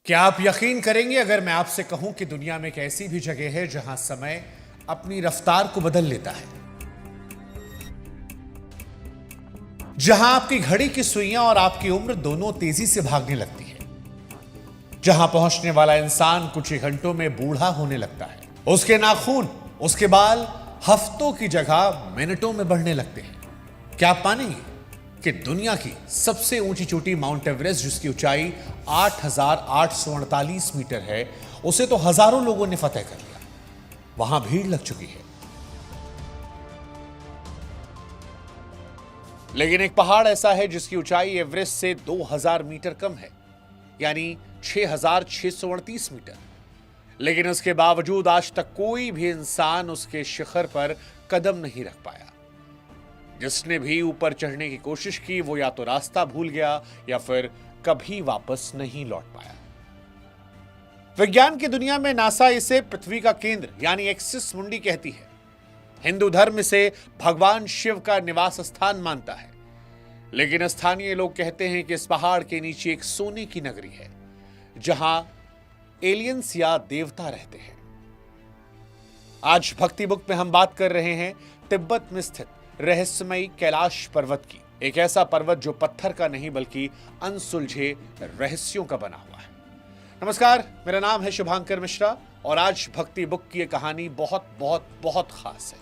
क्या आप यकीन करेंगे अगर मैं आपसे कहूं कि दुनिया में एक ऐसी भी जगह है जहां समय अपनी रफ्तार को बदल लेता है, जहां आपकी घड़ी की सुइयां और आपकी उम्र दोनों तेजी से भागने लगती है, जहां पहुंचने वाला इंसान कुछ ही घंटों में बूढ़ा होने लगता है, उसके नाखून, उसके बाल हफ्तों की जगह मिनटों में बढ़ने लगते हैं। क्या आप मानेंगे कि दुनिया की सबसे ऊंची चोटी माउंट एवरेस्ट, जिसकी ऊंचाई 8,848 मीटर है, उसे तो हजारों लोगों ने फतेह कर लिया। वहां भीड़ लग चुकी है, लेकिन एक पहाड़ ऐसा है जिसकी ऊंचाई एवरेस्ट से 2000 मीटर कम है, यानी 6,638 मीटर। लेकिन उसके बावजूद आज तक कोई भी इंसान उसके शिखर पर कदम नहीं रख पाया। जिसने भी ऊपर चढ़ने की कोशिश की वो या तो रास्ता भूल गया या फिर कभी वापस नहीं लौट पाया। विज्ञान की दुनिया में नासा इसे पृथ्वी का केंद्र यानी एक्सिस मुंडी कहती है। हिंदू धर्म इसे भगवान शिव का निवास स्थान मानता है, लेकिन स्थानीय लोग कहते हैं कि इस पहाड़ के नीचे एक सोने की नगरी है, जहां एलियंस या देवता रहते हैं। आज भक्ति बुक में हम बात कर रहे हैं तिब्बत में स्थित रहस्यमयी कैलाश पर्वत की। एक ऐसा पर्वत जो पत्थर का नहीं बल्कि अनसुलझे रहस्यों का बना हुआ है। नमस्कार, मेरा नाम है शुभांकर मिश्रा और आज भक्ति बुक की ये कहानी बहुत बहुत बहुत खास है।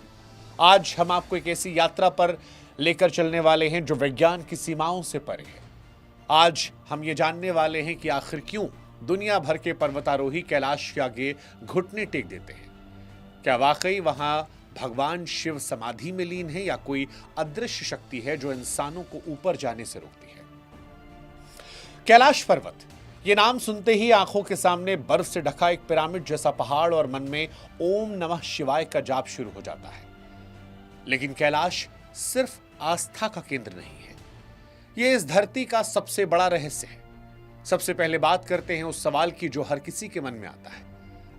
आज हम आपको एक ऐसी यात्रा पर लेकर चलने वाले हैं जो विज्ञान की सीमाओं से परे है। आज हम ये जानने वाले हैं कि आखिर क्यों दुनिया भर के पर्वतारोही कैलाश के आगे घुटने टेक देते हैं। क्या वाकई वहां भगवान शिव समाधि में लीन है या कोई अदृश्य शक्ति है जो इंसानों को ऊपर जाने से रोकती है। कैलाश पर्वत, यह नाम सुनते ही आंखों के सामने बर्फ से ढका एक पिरामिड जैसा पहाड़ और मन में ओम नमः शिवाय का जाप शुरू हो जाता है। लेकिन कैलाश सिर्फ आस्था का केंद्र नहीं है, यह इस धरती का सबसे बड़ा रहस्य है। सबसे पहले बात करते हैं उस सवाल की जो हर किसी के मन में आता है,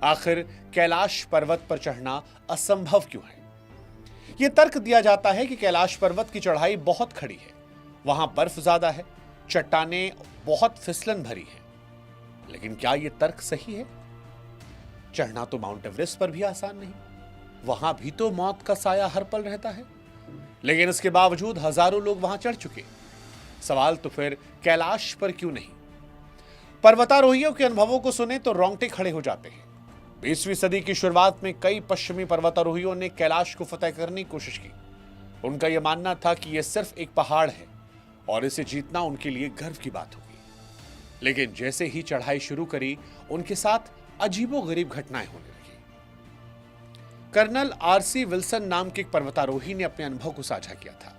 आखिर कैलाश पर्वत पर चढ़ना असंभव क्यों है। यह तर्क दिया जाता है कि कैलाश पर्वत की चढ़ाई बहुत खड़ी है, वहां बर्फ ज्यादा है, चट्टानें बहुत फिसलन भरी हैं। लेकिन क्या यह तर्क सही है? चढ़ना तो माउंट एवरेस्ट पर भी आसान नहीं, वहां भी तो मौत का साया हर पल रहता है। लेकिन इसके बावजूद हजारों लोग वहां चढ़ चुके। सवाल तो फिर कैलाश पर क्यों नहीं? पर्वतारोहियों के अनुभवों को सुने तो रोंगटे खड़े हो जाते हैं। 20वीं सदी की शुरुआत में कई पश्चिमी पर्वतारोहियों ने कैलाश को फतेह करने की कोशिश की। उनका यह मानना था कि यह सिर्फ एक पहाड़ है और इसे जीतना उनके लिए गर्व की बात होगी। लेकिन जैसे ही चढ़ाई शुरू करी, उनके साथ अजीबोगरीब घटनाएं होने लगी। कर्नल आरसी विल्सन नाम के एक पर्वतारोही ने अपने अनुभव को साझा किया था।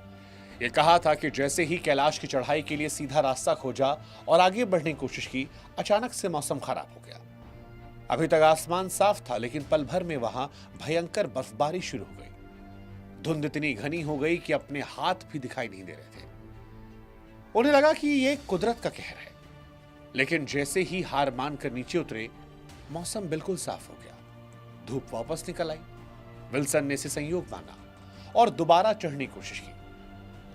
यह कहा था कि जैसे ही कैलाश की चढ़ाई के लिए सीधा रास्ता खोजा और आगे बढ़ने की कोशिश की, अचानक से मौसम खराब हो गया। अभी तक आसमान साफ था, लेकिन पल भर में वहां भयंकर बर्फबारी शुरू हो गई। धुंध इतनी घनी हो गई कि अपने हाथ भी दिखाई नहीं दे रहे थे। उन्हें लगा कि ये कुदरत का कहर है। लेकिन जैसे ही हार मानकर नीचे उतरे, मौसम बिल्कुल साफ हो गया। धूप वापस निकल आई। विल्सन ने इसे संयोग माना और दोबारा चढ़ने की कोशिश की,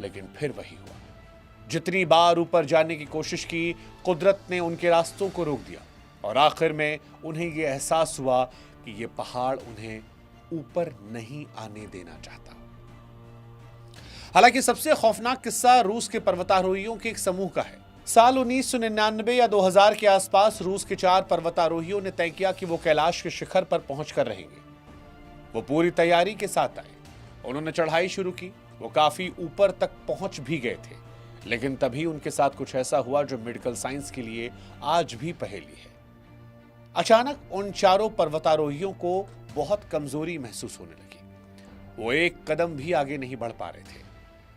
लेकिन फिर वही हुआ। जितनी बार ऊपर जाने की कोशिश की, कुदरत ने उनके रास्तों को रोक दिया और आखिर में उन्हें यह एहसास हुआ कि यह पहाड़ उन्हें ऊपर नहीं आने देना चाहता। हालांकि सबसे खौफनाक किस्सा रूस के पर्वतारोहियों के एक समूह का है। साल 1999 या 2000 के आसपास रूस के 4 पर्वतारोहियों ने तय किया कि वो कैलाश के शिखर पर पहुंचकर रहेंगे। वो पूरी तैयारी के साथ आए। उन्होंने चढ़ाई शुरू की। वो काफी ऊपर तक पहुंच भी गए थे, लेकिन तभी उनके साथ कुछ ऐसा हुआ जो मेडिकल साइंस के लिए आज भी पहेली है। अचानक उन चारों पर्वतारोहियों को बहुत कमजोरी महसूस होने लगी। वो एक कदम भी आगे नहीं बढ़ पा रहे थे।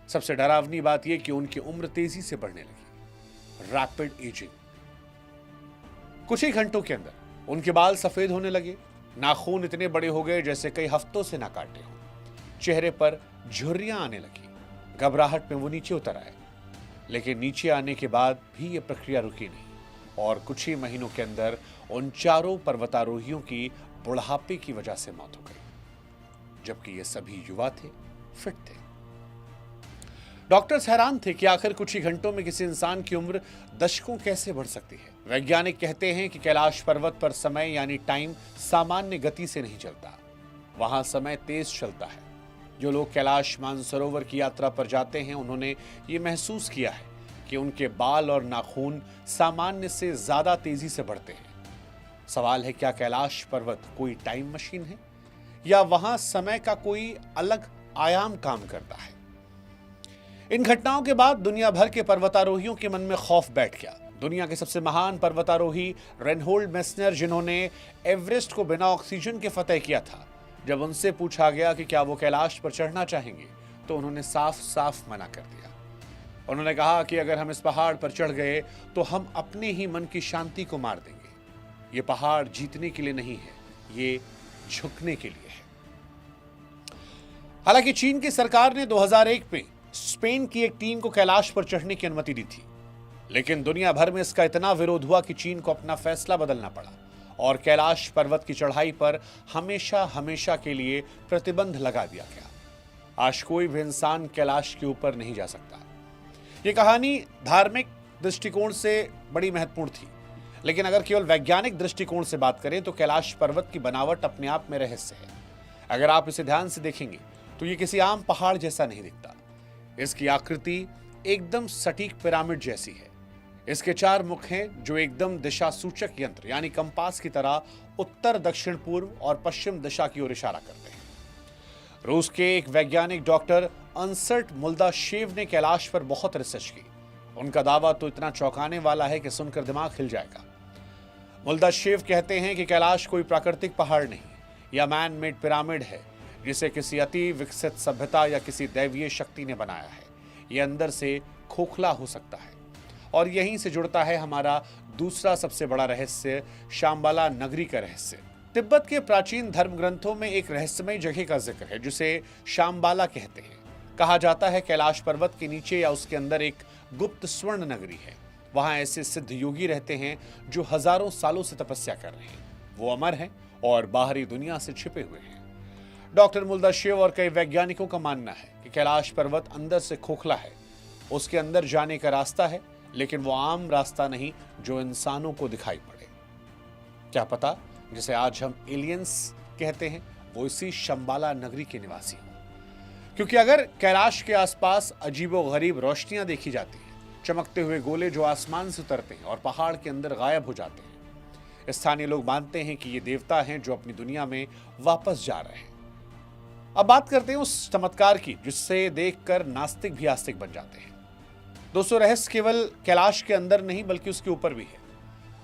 सबसे डरावनी बात यह कि उनकी उम्र तेजी से बढ़ने लगी। Rapid ageing. कुछ ही घंटों के अंदर उनके बाल सफेद होने लगे। नाखून इतने बड़े हो गए जैसे कई हफ्तों से ना काटे हों। चेहरे पर झुर्रियां आने लगी। घबराहट में वो नीचे उतर आए, लेकिन नीचे आने के बाद भी ये प्रक्रिया रुकी नहीं और कुछ ही महीनों के अंदर उन चारों पर्वतारोहियों की बुढ़ापे की वजह से मौत हो गई, जबकि ये सभी युवा थे, फिट थे। डॉक्टर्स हैरान थे कि आखिर कुछ ही घंटों में किसी इंसान की उम्र दशकों कैसे बढ़ सकती है। वैज्ञानिक कहते हैं कि कैलाश पर्वत पर समय यानी टाइम सामान्य गति से नहीं चलता, वहां समय तेज चलता है। जो लोग कैलाश मानसरोवर की यात्रा पर जाते हैं उन्होंने ये महसूस किया है कि उनके बाल और नाखून सामान्य से ज्यादा तेजी से बढ़ते हैं। सवाल है, क्या कैलाश पर्वत कोई टाइम मशीन है या वहां समय का कोई अलग आयाम काम करता है? इन घटनाओं के बाद दुनिया भर के पर्वतारोहियों के मन में खौफ बैठ गया। दुनिया के सबसे महान पर्वतारोही रेनहोल्ड मेस्नर, जिन्होंने एवरेस्ट को बिना ऑक्सीजन के फतेह किया था, जब उनसे पूछा गया कि क्या वो कैलाश पर चढ़ना चाहेंगे तो उन्होंने साफ साफ मना कर दिया। उन्होंने कहा कि अगर हम इस पहाड़ पर चढ़ गए तो हम अपने ही मन की शांति को मार देंगे। ये पहाड़ जीतने के लिए नहीं है, ये झुकने के लिए है। हालांकि चीन की सरकार ने 2001 में स्पेन की एक टीम को कैलाश पर चढ़ने की अनुमति दी थी, लेकिन दुनिया भर में इसका इतना विरोध हुआ कि चीन को अपना फैसला बदलना पड़ा और कैलाश पर्वत की चढ़ाई पर हमेशा हमेशा के लिए प्रतिबंध लगा दिया गया। आज कोई भी इंसान कैलाश के ऊपर नहीं जा सकता। यह कहानी धार्मिक दृष्टिकोण से बड़ी महत्वपूर्ण थी, लेकिन अगर केवल वैज्ञानिक दृष्टिकोण से बात करें तो कैलाश पर्वत की बनावट अपने आप में रहस्य है। अगर आप इसे ध्यान से देखेंगे तो ये किसी आम पहाड़ जैसा नहीं दिखता। इसकी आकृति एकदम सटीक पिरामिड जैसी है। इसके 4 मुख हैं जो एकदम दिशा सूचक यंत्र यानी कंपास की तरह उत्तर, दक्षिण, पूर्व और पश्चिम दिशा की ओर इशारा करते हैं। रूस के एक वैज्ञानिक डॉक्टर अंसर्ट मुल्दाशेव ने कैलाश पर बहुत रिसर्च की। उनका दावा तो इतना चौंकाने वाला है कि सुनकर दिमाग हिल जाएगा। मुल्दाशेव कहते हैं कि कैलाश कोई प्राकृतिक पहाड़ नहीं या मैन मेड पिरामिड है जिसे किसी अति विकसित सभ्यता या किसी दैवीय शक्ति ने बनाया है। यह अंदर से खोखला हो सकता है और यहीं से जुड़ता है हमारा दूसरा सबसे बड़ा रहस्य, शाम्बाला नगरी का रहस्य। तिब्बत के प्राचीन धर्म ग्रंथों में एक रहस्यमय जगह का जिक्र है जिसे शाम्बाला कहते हैं। कहा जाता है कैलाश पर्वत के नीचे या उसके अंदर एक गुप्त स्वर्ण नगरी है। वहां ऐसे सिद्ध योगी रहते हैं जो हजारों सालों से तपस्या कर रहे हैं। वो अमर हैं और बाहरी दुनिया से छिपे हुए हैं। डॉक्टर मुल्दाशेव और कई वैज्ञानिकों का मानना है कि कैलाश पर्वत अंदर से खोखला है। उसके अंदर जाने का रास्ता है, लेकिन वो आम रास्ता नहीं जो इंसानों को दिखाई पड़े। क्या पता जिसे आज हम एलियंस कहते हैं वो इसी शम्बाला नगरी के निवासी हो। क्योंकि अगर कैलाश के आसपास अजीबोगरीब रोशनियां देखी जाती हैं, चमकते हुए गोले जो आसमान से उतरते हैं और पहाड़ के अंदर गायब हो जाते हैं, स्थानीय लोग मानते हैं कि ये देवता हैं जो अपनी दुनिया में वापस जा रहे हैं। अब बात करते हैं उस चमत्कार की जिससे देखकर नास्तिक भी आस्तिक बन जाते हैं। दोस्तों, रहस्य केवल कैलाश के अंदर नहीं बल्कि उसके ऊपर भी है।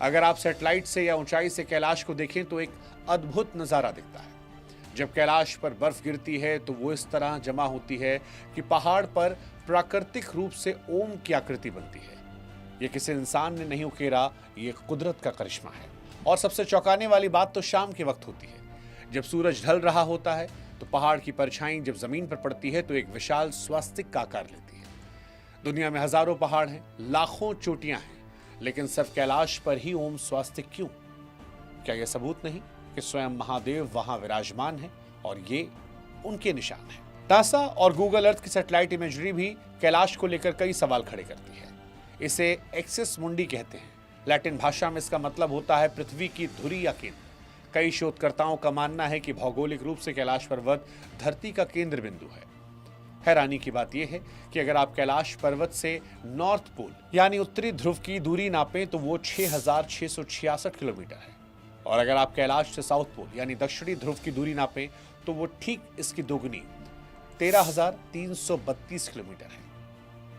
अगर आप सैटेलाइट से या ऊंचाई से कैलाश को देखें तो एक अद्भुत नजारा दिखता है। जब कैलाश पर बर्फ गिरती है तो वो इस तरह जमा होती है कि पहाड़ पर प्राकृतिक रूप से ओम की आकृति बनती है। ये किसी इंसान ने नहीं उकेरा, ये कुदरत का करिश्मा है। और सबसे चौंकाने वाली बात तो शाम के वक्त होती है। जब सूरज ढल रहा होता है तो पहाड़ की परछाई जब जमीन पर पड़ती है तो एक विशाल स्वास्तिक का आकार लेती है। दुनिया में हजारों पहाड़ हैं, लाखों चोटियां हैं, लेकिन सिर्फ कैलाश पर ही ओम स्वास्तिक क्यों? क्या यह सबूत नहीं कि स्वयं महादेव वहां विराजमान है और ये उनके निशान है? नासा और गूगल अर्थ की सैटेलाइट इमेजरी भी कैलाश को लेकर कई सवाल खड़े करती है। इसे एक्सिस मुंडी कहते हैं। लैटिन भाषा में इसका मतलब होता है पृथ्वी की धुरी या केंद्र। कई शोधकर्ताओं का मानना है कि भौगोलिक रूप से कैलाश पर्वत धरती का केंद्र बिंदु है। हैरानी की बात यह है कि अगर आप कैलाश पर्वत से नॉर्थ पोल यानी उत्तरी ध्रुव की दूरी नापें तो वो 6,666 किलोमीटर है, और अगर आप कैलाश से साउथ पोल यानी दक्षिणी ध्रुव की दूरी नापें तो वो ठीक इसकी दोगुनी 13,332 किलोमीटर है।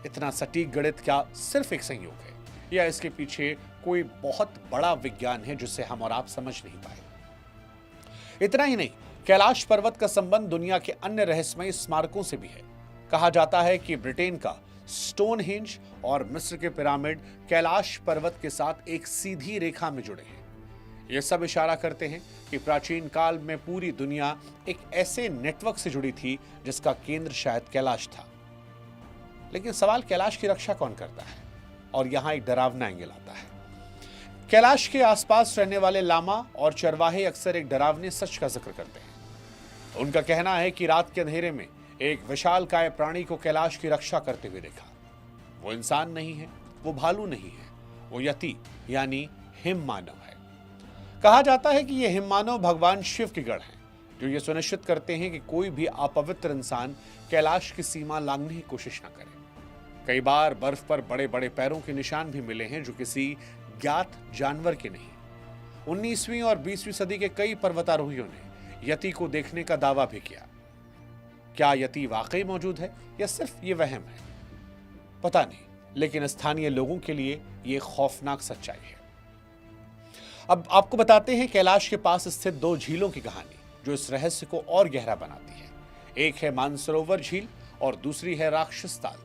इतना सटीक गणित क्या सिर्फ एक संयोग है या इसके पीछे कोई बहुत बड़ा विज्ञान है जिसे हम और आप समझ नहीं पाए? इतना ही नहीं, कैलाश पर्वत का संबंध दुनिया के अन्य रहस्यमय स्मारकों से भी है। कहा जाता है कि ब्रिटेन का स्टोनहेंज और मिस्र के पिरामिड कैलाश पर्वत के साथ एक सीधी रेखा में जुड़े हैं। ये सब इशारा करते हैं कि प्राचीन काल में पूरी दुनिया एक ऐसे नेटवर्क से जुड़ी थी जिसका केंद्र शायद कैलाश था। लेकिन सवाल, कैलाश की रक्षा कौन करता है? और यहां एक डरावना एंगल आता है। कैलाश के आसपास रहने वाले लामा और चरवाहे अक्सर एक डरावने सच का जिक्र करते हैं। उनका कहना है कि रात के अंधेरे में एक विशालकाय प्राणी को कैलाश की रक्षा करते हुए देखा। वो इंसान नहीं है, वो भालू नहीं है, वो यति यानी हिममानव है। कहा जाता है कि ये हिममानव भगवान शिव के गढ़ हैं, जो ये सुनिश्चित करते हैं कि कोई भी अपवित्र इंसान कैलाश की सीमा लांघने की कोशिश न करे। कई बार बर्फ पर बड़े बड़े पैरों के निशान भी मिले हैं, जो किसी ज्ञात जानवर के नहीं। 19वीं और 20वीं सदी के कई पर्वतारोहियों ने यति को देखने का दावा भी किया। क्या यति वाकई मौजूद है या सिर्फ ये वहम है, पता नहीं, लेकिन स्थानीय लोगों के लिए ये खौफनाक सच्चाई है। अब आपको बताते हैं कैलाश के पास स्थित दो झीलों की कहानी, जो इस रहस्य को और गहरा बनाती है। एक है मानसरोवर झील और दूसरी है राक्षस ताल।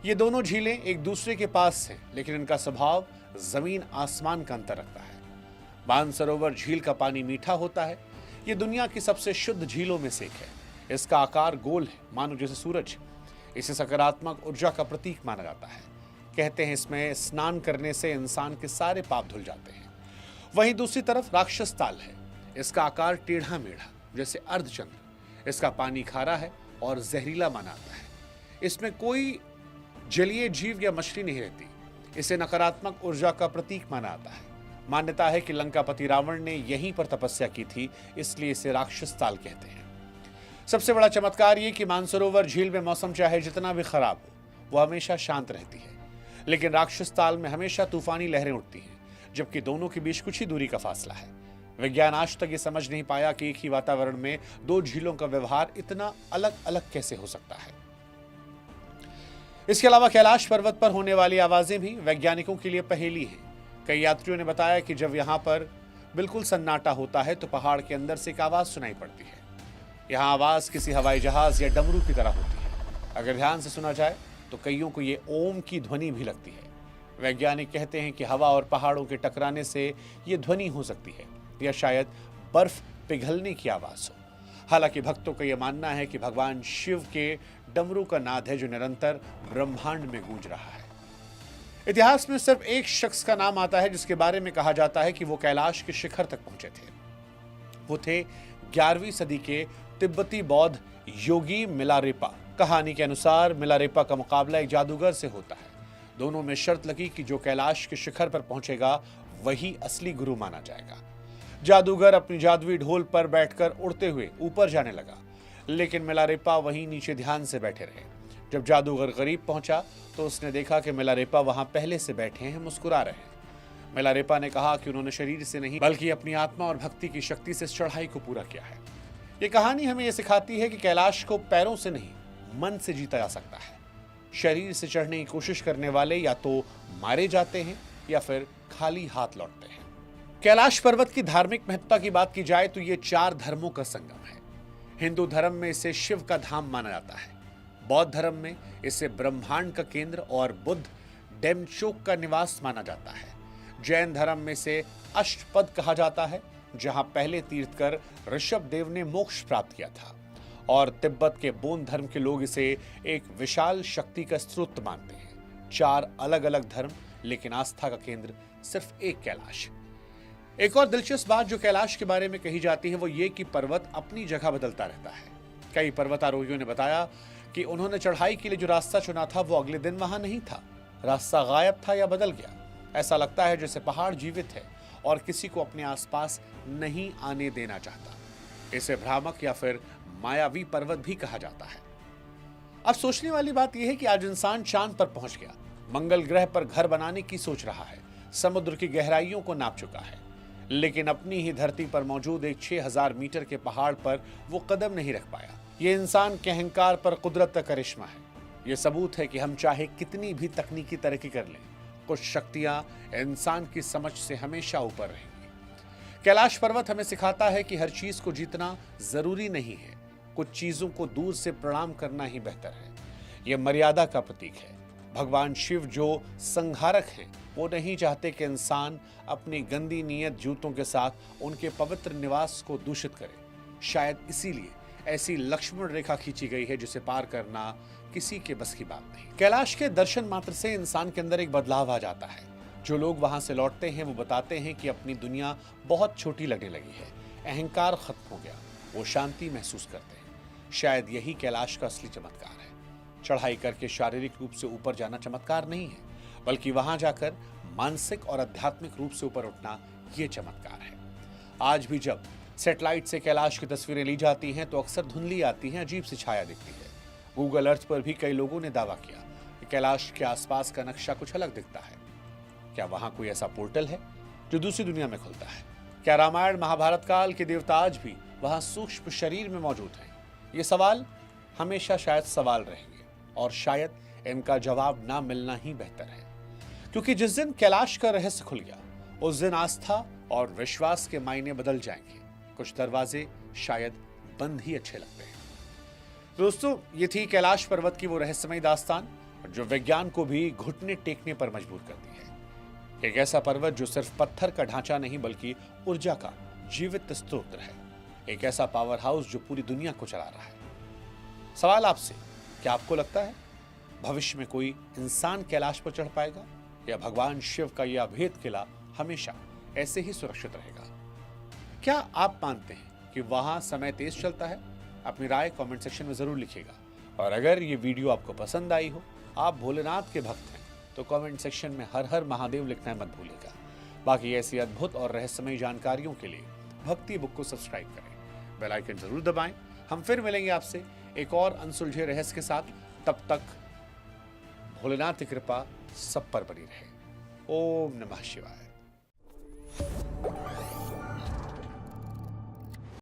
ये दोनों झीलें एक दूसरे के पास हैं, लेकिन इनका स्वभाव जमीन आसमान का अंतर रखता है। मानसरोवर झील का पानी मीठा होता है। ये दुनिया की सबसे शुद्ध झीलों में से एक है। इसका आकार गोल है, मानो जैसे सूरज। इसे सकारात्मक ऊर्जा का प्रतीक माना जाता है। कहते हैं इसमें स्नान करने से इंसान के सारे पाप धुल जाते हैं। वहीं दूसरी तरफ राक्षस ताल है। इसका आकार टेढ़ा मेढ़ा, जैसे अर्धचंद्र। इसका पानी खारा है और जहरीला माना जाता है। इसमें कोई जलीय जीव या मछली नहीं रहती। इसे नकारात्मक ऊर्जा का प्रतीक माना जाता है। मान्यता है कि लंकापति रावण ने यहीं पर तपस्या की थी, इसलिए इसे राक्षस ताल कहते हैं। सबसे बड़ा चमत्कार ये कि मानसरोवर झील में मौसम चाहे जितना भी खराब हो, वो हमेशा शांत रहती है। लेकिन राक्षस ताल में हमेशा तूफानी लहरें उठती हैं, जबकि दोनों के बीच कुछ ही दूरी का फासला है। विज्ञान आज तक ये समझ नहीं पाया कि एक ही वातावरण में दो झीलों का व्यवहार इतना अलग अलग कैसे हो सकता है। इसके अलावा कैलाश पर्वत पर होने वाली आवाजें भी वैज्ञानिकों के लिए पहेली हैं। कई यात्रियों ने बताया कि जब यहाँ पर बिल्कुल सन्नाटा होता है तो पहाड़ के अंदर से एक आवाज सुनाई पड़ती है। यहाँ आवाज किसी हवाई जहाज या डमरू की तरह होती है। अगर ध्यान से सुना जाए तो कईयों को ये ओम की ध्वनि भी लगती है। वैज्ञानिक कहते हैं कि हवा और पहाड़ों के टकराने से ये ध्वनि हो सकती है, या शायद बर्फ पिघलने की आवाज हो। हालांकि भक्तों का यह मानना है कि भगवान शिव के डमरू का नाद है, जो निरंतर ब्रह्मांड में गूंज रहा है। इतिहास में सिर्फ एक शख्स का नाम आता है जिसके बारे में कहा जाता है कि वो कैलाश के शिखर तक पहुंचे थे। वो थे 11वीं सदी के तिब्बती बौद्ध योगी मिलारेपा। कहानी के अनुसार मिलारेपा का मुकाबला एक जादूगर से होता है। दोनों में शर्त लगी कि जो कैलाश के शिखर पर पहुंचेगा वही असली गुरु माना जाएगा। जादूगर अपनी जादुई ढोल पर बैठकर उड़ते हुए ऊपर जाने लगा, लेकिन मिलारेपा वहीं नीचे ध्यान से बैठे रहे। जब जादूगर करीब पहुंचा तो उसने देखा कि मिलारेपा वहां पहले से बैठे हैं, मुस्कुरा रहे हैं। मिलारेपा ने कहा कि उन्होंने शरीर से नहीं बल्कि अपनी आत्मा और भक्ति की शक्ति से इस चढ़ाई को पूरा किया है। ये कहानी हमें यह सिखाती है कि कैलाश को पैरों से नहीं, मन से जीता जा सकता है। शरीर से चढ़ने की कोशिश करने वाले या तो मारे जाते हैं या फिर खाली हाथ लौटते हैं। कैलाश पर्वत की धार्मिक महत्ता की बात की जाए तो ये 4 धर्मों का संगम है। हिंदू धर्म में इसे शिव का धाम माना जाता है। बौद्ध धर्म में इसे ब्रह्मांड का केंद्र और बुद्ध डेमचोक का निवास माना जाता है। जैन धर्म में इसे अष्टपद कहा जाता है, जहां पहले तीर्थकर ऋषभ देव ने मोक्ष प्राप्त किया था। और तिब्बत के बोन धर्म के लोग इसे एक विशाल शक्ति का स्रोत मानते हैं। 4 अलग अलग धर्म, लेकिन आस्था का केंद्र सिर्फ एक कैलाश। एक और दिलचस्प बात जो कैलाश के बारे में कही जाती है वो ये कि पर्वत अपनी जगह बदलता रहता है। कई पर्वतारोहियों ने बताया कि उन्होंने चढ़ाई के लिए जो रास्ता चुना था वो अगले दिन वहां नहीं था। रास्ता गायब था या बदल गया। ऐसा लगता है जैसे पहाड़ जीवित है और किसी को अपने आसपास नहीं आने देना चाहता। इसे भ्रामक या फिर मायावी पर्वत भी कहा जाता है। अब सोचने वाली बात यह है कि आज इंसान चांद पर पहुंच गया, मंगल ग्रह पर घर बनाने की सोच रहा है, समुद्र की गहराइयों को नाप चुका है, लेकिन अपनी ही धरती पर मौजूद एक 6000 मीटर के पहाड़ पर वो कदम नहीं रख पाया। ये इंसान के अहंकार पर कुदरत का करिश्मा है। ये सबूत है कि हम चाहे कितनी भी तकनीकी तरक्की कर लें, कुछ शक्तियां इंसान की समझ से हमेशा ऊपर रहेंगी। कैलाश पर्वत हमें सिखाता है कि हर चीज को जीतना जरूरी नहीं है, कुछ चीजों को दूर से प्रणाम करना ही बेहतर है। यह मर्यादा का प्रतीक है। भगवान शिव जो संहारक हैं, वो नहीं चाहते कि इंसान अपनी गंदी नीयत जूतों के साथ उनके पवित्र निवास को दूषित करे। शायद इसीलिए ऐसी लक्ष्मण रेखा खींची गई है जिसे पार करना किसी के बस की बात नहीं। कैलाश के दर्शन मात्र से इंसान के अंदर एक बदलाव आ जाता है। जो लोग वहां से लौटते हैं वो बताते हैं कि अपनी दुनिया बहुत छोटी लगने लगी है, अहंकार खत्म हो गया, वो शांति महसूस करते हैं। शायद यही कैलाश का असली चमत्कार है। चढ़ाई करके शारीरिक रूप से ऊपर जाना चमत्कार नहीं है, बल्कि वहां जाकर मानसिक और आध्यात्मिक रूप से ऊपर उठना ये चमत्कार है। आज भी जब सैटेलाइट से कैलाश की तस्वीरें ली जाती हैं तो अक्सर धुंधली आती हैं, अजीब सी छाया दिखती है। गूगल अर्थ पर भी कई लोगों ने दावा किया कि कैलाश के आसपास का नक्शा कुछ अलग दिखता है। क्या वहां कोई ऐसा पोर्टल है जो दूसरी दुनिया में खुलता है? क्या रामायण महाभारत काल के देवता आज भी वहां सूक्ष्म शरीर में मौजूद हैं? ये सवाल हमेशा शायद सवाल रहेंगे और शायद इनका जवाब ना मिलना ही बेहतर है, क्योंकि जिस दिन कैलाश का रहस्य खुल गया उस दिन आस्था और विश्वास के मायने बदल जाएंगे। कुछ दरवाजे शायद बंद ही अच्छे लगते हैं। दोस्तों, ये थी कैलाश पर्वत की वो रहस्यमयी दास्तान जो विज्ञान को भी घुटने टेकने पर मजबूर करती है। एक ऐसा पर्वत जो सिर्फ पत्थर का ढांचा नहीं बल्कि ऊर्जा का जीवित स्रोत है। एक ऐसा पावर हाउस जो पूरी दुनिया को चला रहा है। सवाल आपसे, क्या आपको लगता है भविष्य में कोई इंसान कैलाश पर चढ़ पाएगा या भगवान शिव का यह अभेद किला हमेशा ऐसे ही सुरक्षित रहेगा? क्या आप मानते हैं कि वहां समय तेज चलता है? अपनी राय कमेंट सेक्शन में जरूर लिखिएगा। और अगर ये वीडियो आपको पसंद आई हो, आप भोलेनाथ के भक्त हैं, तो कमेंट सेक्शन में हर हर महादेव लिखना मत भूलिएगा। बाकी ऐसी अद्भुत और रहस्यमयी जानकारियों के लिए भक्ति बुक को सब्सक्राइब करें, बेल आइकन जरूर दबाएं। हम फिर मिलेंगे आपसे एक और अनसुलझे रहस्य के साथ। तब तक भोलेनाथ की कृपा सब पर बनी रहे। ओम नमः शिवाय।